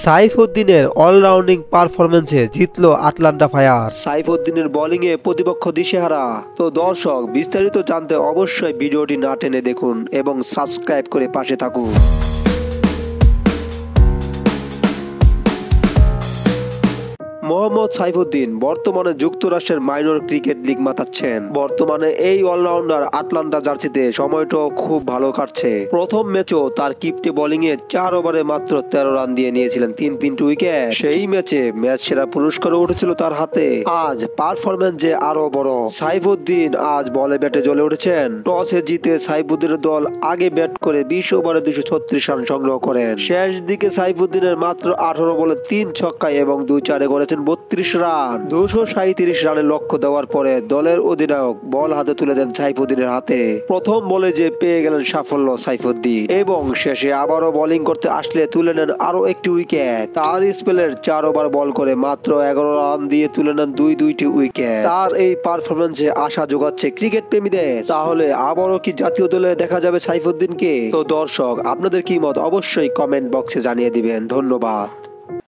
সাইফুদ্দিনের all-rounding পারফরমেন্সে জিতল Atlanta fire. সাইফুদ্দিনের বোলিংয়ে প্রতিপক্ষ দিশেহারা। তো দর্শক, বিস্তারিত জানতে অবশ্যই ভিডিওটি না টেনে দেখুন এবং সাবস্ক্রাইব করে পাশে থাকুন। মোহাম্মদ সাইফুদ্দিন বর্তমানে যুক্তরাষ্ট্রের মাইনর ক্রিকেট লিগ মাতাচ্ছেন। বর্তমানে এই অলরাউন্ডার আটলান্টা জার্সিতে সময়টাও খুব ভালো কাটছে। প্রথম ম্যাচও তার কিপ্টে বোলিং এ 4 ওভারে মাত্র 13 রান দিয়ে নিয়েছিলেন 3 উইকেট। সেই ম্যাচে ম্যাচ সেরা পুরস্কারও উঠেছিল তার হাতে। আজ পারফরমেন্স যে আরো বড়। সাইফুদ্দিন আজ বলে ব্যাটে জ্বলে উঠেছেন। টসে জিতে সাইফুদ্দিনের দল আগে ব্যাট করে 20 ওভারে 236 রান সংগ্রহ করেন। শেষ দিকে সাইফুদ্দিনের মাত্র 18 বলে 3 ছক্কায় এবং 2-4 করেছেন 32 রান। 237 রানের লক্ষ্য দেওয়ার পরে দলের অধিনায়ক বল হাতে তুলে দেন সাইফুদ্দিনের হাতে। প্রথম বলে যে পেয়ে গেলেন সাফল্য সাইফুদ্দিন এবং শেষে আবারও বোলিং করতে আসলে তুলে নেন আরো একটি উইকেট। তার স্পেলের 4 ওভার বল করে মাত্র 11 রান দিয়ে তুলে নেন দুইটি উইকেট। তার এই পারফরমেন্সে আশা যোগাচ্ছে ক্রিকেট প্রেমীদের। তাহলে আবারও কি জাতীয় দলে দেখা যাবে সাইফুদ্দিনকে? তো দর্শক, আপনাদের কি মত অবশ্যই কমেন্ট বক্সে জানিয়ে দিবেন। ধন্যবাদ।